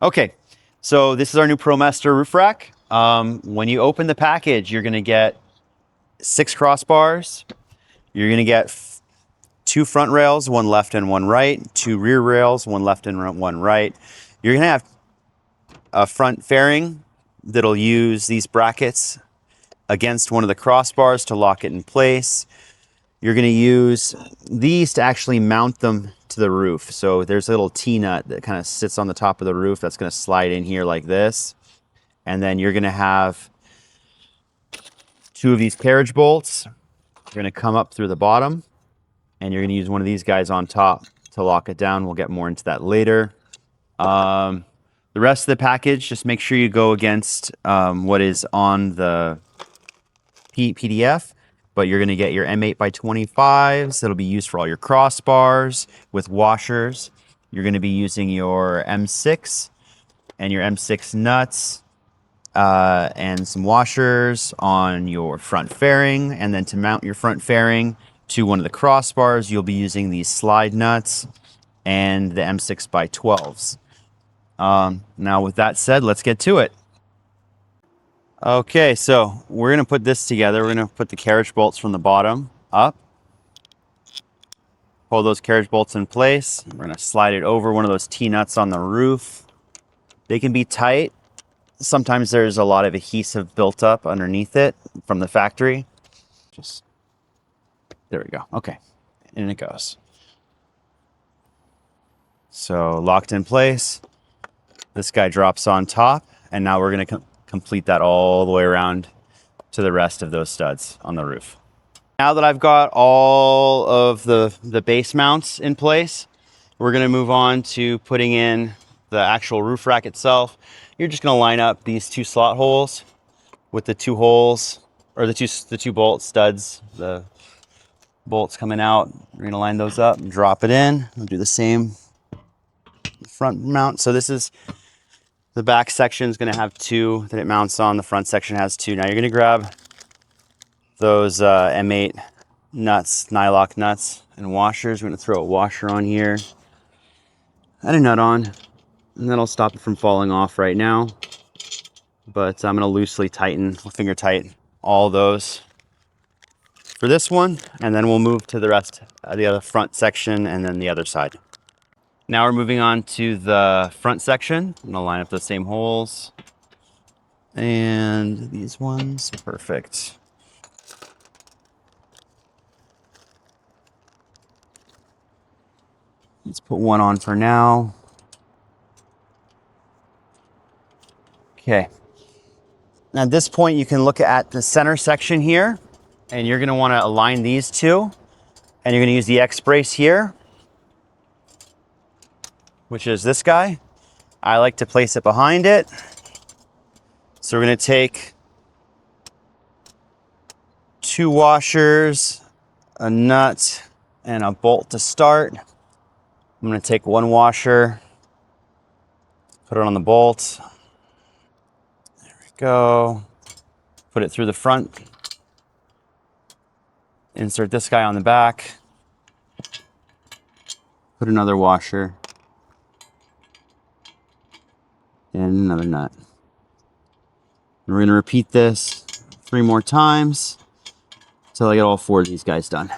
Okay, so this is our new ProMaster roof rack. When you open the package, you're gonna get 6 crossbars. You're gonna get 2 front rails, one left and one right, 2 rear rails, one left and one right. You're gonna have a front fairing that'll use these brackets against one of the crossbars to lock it in place. You're gonna use these to actually mount them to the roof. So there's a little T-nut that kind of sits on the top of the roof that's gonna slide in here like this. And then you're gonna have 2 of these carriage bolts. You're gonna come up through the bottom and you're gonna use one of these guys on top to lock it down. We'll get more into that later. The rest of the package, just make sure you go against what is on the PDF, but you're gonna get your M8x25s. That'll be used for all your crossbars with washers. You're gonna be using your M6 and your M6 nuts and some washers on your front fairing. And then to mount your front fairing to one of the crossbars, you'll be using these slide nuts and the M6x12s. Now with that said, let's get to it. Okay, so we're gonna put this together. We're gonna put the carriage bolts from the bottom up. Pull those carriage bolts in place. We're gonna slide it over one of those T-nuts on the roof. They can be tight. Sometimes there's a lot of adhesive built up underneath it from the factory. There we go. Okay, in it goes. So locked in place. This guy drops on top, and now we're gonna complete that all the way around to the rest of those studs on the roof. Now that I've got all of the base mounts in place, we're gonna move on to putting in the actual roof rack itself. You're just gonna line up these 2 slot holes with the 2 holes, or the two bolt studs, the bolts coming out. We're gonna line those up and drop it in. We'll do the same front mount. So this is the back section is going to have 2 that it mounts on. The front section has 2. Now you're going to grab those M8 nuts, nylock nuts and washers. We're going to throw a washer on here and a nut on, and that'll stop it from falling off right now. But I'm going to loosely tighten, finger tight all those for this one, and then we'll move to the rest of the other front section and then the other side. Now we're moving on to the front section. I'm gonna line up the same holes. And these ones, perfect. Let's put one on for now. Okay. Now at this point, you can look at the center section here, and you're gonna wanna align these 2. And you're gonna use the X brace here, which is this guy. I like to place it behind it. So we're gonna take 2 washers, a nut, and a bolt to start. I'm gonna take 1 washer, put it on the bolt. There we go. Put it through the front. Insert this guy on the back. Put another washer. And another nut. And we're going to repeat this 3 more times until I get all 4 of these guys done.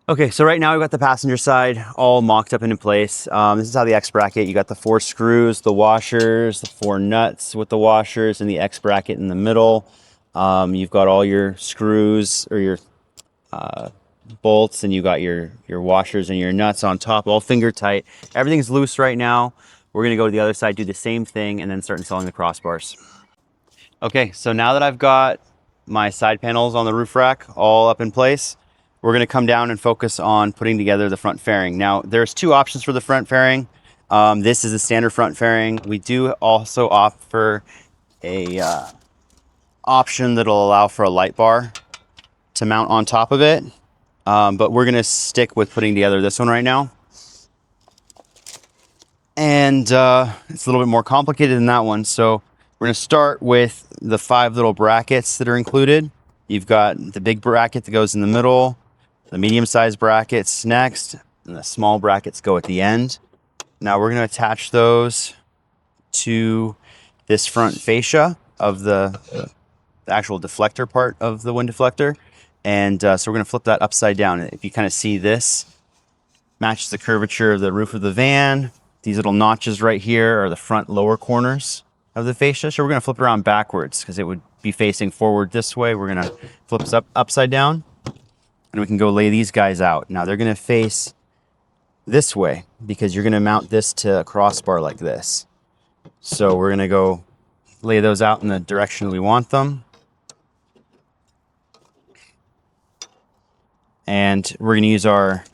Okay, so right now we've got the passenger side all mocked up and in place. This is how the X bracket, you got the 4 screws, the washers, the 4 nuts with the washers, and the X bracket in the middle. You've got all your screws or your bolts, and you got your washers and your nuts on top, all finger tight. Everything's loose right now. We're gonna go to the other side, do the same thing, and then start installing the crossbars. Okay, so now that I've got my side panels on the roof rack all up in place, we're gonna come down and focus on putting together the front fairing. Now, there's 2 options for the front fairing. This is a standard front fairing. We do also offer a option that'll allow for a light bar to mount on top of it. But we're gonna stick with putting together this one right now. And it's a little bit more complicated than that one. So we're gonna start with the 5 little brackets that are included. You've got the big bracket that goes in the middle, the medium-sized brackets next, and the small brackets go at the end. Now we're going to attach those to this front fascia of the actual deflector part of the wind deflector. And so we're going to flip that upside down. If you kind of see this, matches the curvature of the roof of the van. These little notches right here are the front lower corners of the fascia. So we're going to flip it around backwards because it would be facing forward this way. We're going to flip this upside down, and we can go lay these guys out. Now they're going to face this way because you're going to mount this to a crossbar like this. So we're going to go lay those out in the direction we want them. And we're going to use our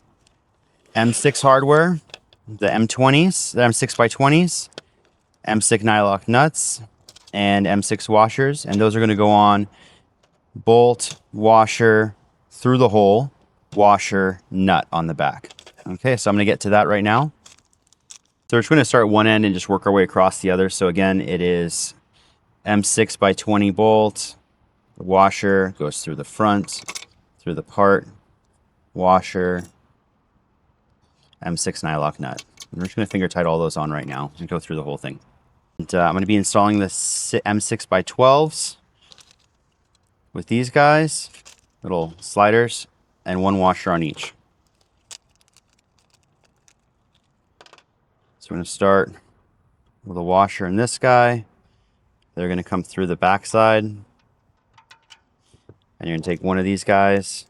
M6 hardware, the M20s, the M6 by 20s, M6 nylock nuts, and M6 washers. And those are going to go on bolt, washer, through the hole, washer, nut on the back. Okay, so I'm going to get to that right now. So we're just going to start one end and just work our way across the other. So again, it is M6 by 20 bolt, the washer goes through the front, through the part, washer, M6 nylock nut. I'm just going to finger tight all those on right now and go through the whole thing. And, I'm going to be installing the M6 by 12s with these guys, little sliders, and one washer on each. So we're going to start with a washer in this guy. They're going to come through the backside. And you're going to take one of these guys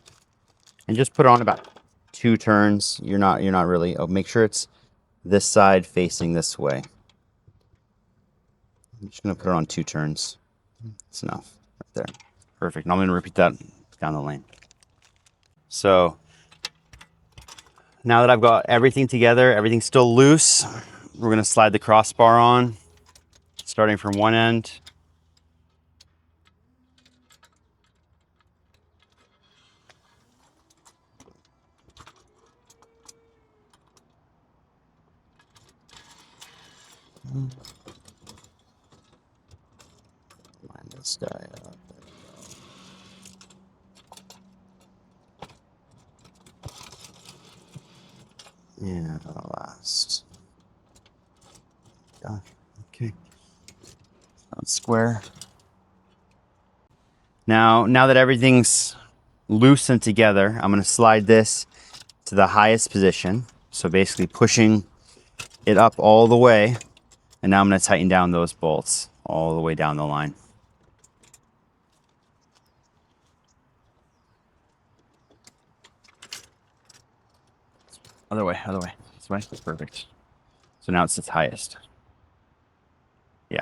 and just put on about 2 turns. You're not really, make sure it's this side facing this way. I'm just going to put it on 2 turns. That's enough right there. Perfect. And I'm going to repeat that down the lane. So now that I've got everything together, everything's still loose, we're going to slide the crossbar on, starting from one end. Line this guy up. Yeah, last. Gosh, okay. That's square. Now that everything's loose and together, I'm going to slide this to the highest position. So basically pushing it up all the way. And now I'm going to tighten down those bolts all the way down the line. Other way, this way, perfect. So now it's its highest. Yeah.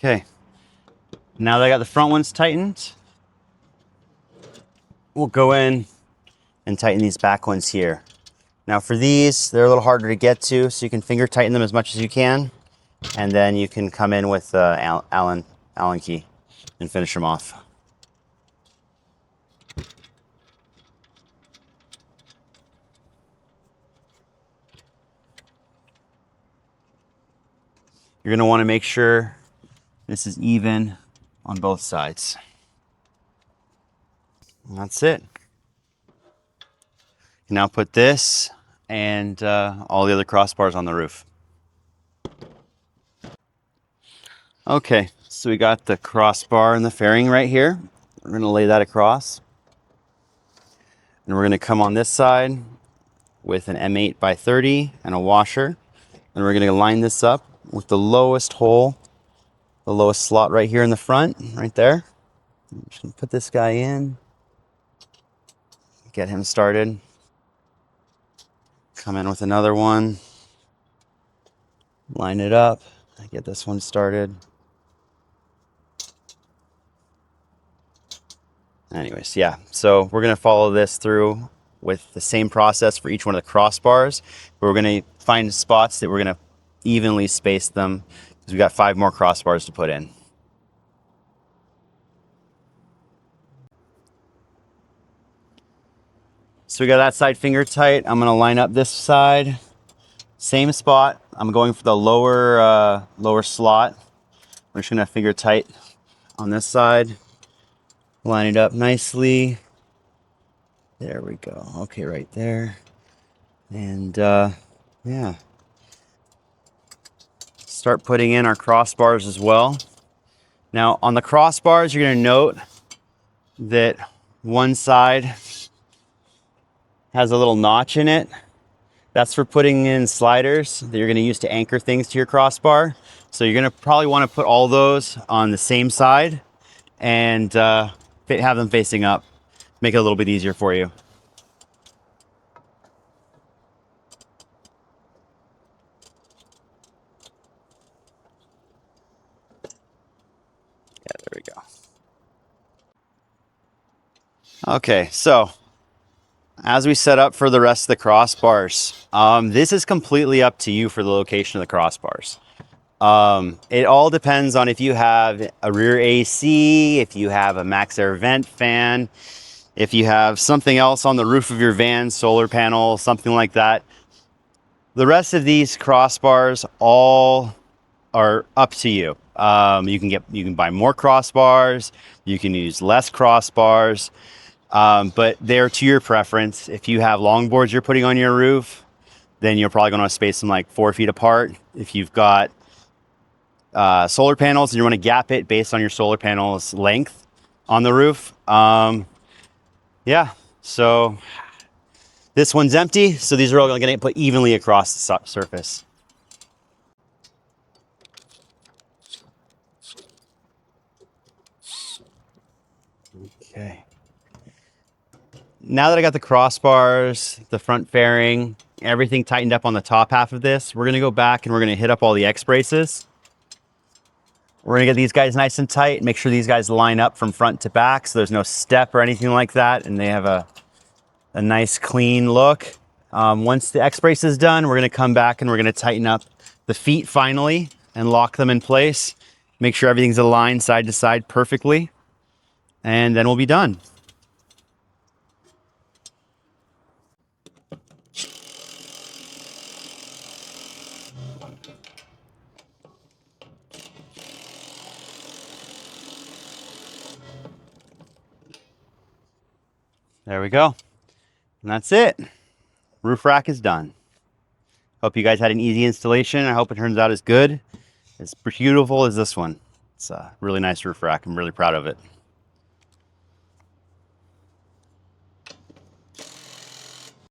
Okay. Now that I got the front ones tightened, we'll go in and tighten these back ones here. Now for these, they're a little harder to get to, so you can finger tighten them as much as you can, and then you can come in with Allen key and finish them off. You're going to want to make sure this is even on both sides. And that's it. You now put this and all the other crossbars on the roof. Okay, so we got the crossbar and the fairing right here. We're going to lay that across. And we're going to come on this side with an M8 by 30 and a washer. And we're going to line this up with the lowest hole, the lowest slot right here in the front, right there. I'm just going to put this guy in, get him started. Come in with another one, line it up, get this one started. Anyways, yeah, so we're gonna follow this through with the same process for each one of the crossbars. We're gonna find spots that we're gonna evenly space them because we got 5 more crossbars to put in. So we got that side finger tight. I'm gonna line up this side, same spot. I'm going for the lower slot. We're just gonna finger tight on this side, line it up nicely. There we go. Okay, right there. And yeah, start putting in our crossbars as well. Now on the crossbars, you're gonna note that one side has a little notch in it. That's for putting in sliders that you're gonna use to anchor things to your crossbar. So you're gonna probably wanna put all those on the same side and have them facing up. Make it a little bit easier for you. Yeah, there we go. Okay, so as we set up for the rest of the crossbars, this is completely up to you for the location of the crossbars. It all depends on if you have a rear AC, if you have a max air vent fan, if you have something else on the roof of your van, solar panel, something like that. The rest of these crossbars all are up to you. You can buy more crossbars, you can use less crossbars. But they're to your preference. If you have longboards you're putting on your roof, then you're probably going to space them like 4 feet apart. If you've got solar panels and you want to gap it based on your solar panel's length on the roof, yeah. So this one's empty, so these are all going to get put evenly across the surface. Okay. Now that I got the crossbars, the front fairing, everything tightened up on the top half of this, we're gonna go back and we're gonna hit up all the X braces. We're gonna get these guys nice and tight, make sure these guys line up from front to back so there's no step or anything like that, and they have a nice clean look. Once the X brace is done, we're gonna come back and we're gonna tighten up the feet finally and lock them in place. Make sure everything's aligned side to side perfectly, and then we'll be done. There we go. And that's it. Roof rack is done. Hope you guys had an easy installation. I hope it turns out as good, as beautiful as this one. It's a really nice roof rack. I'm really proud of it.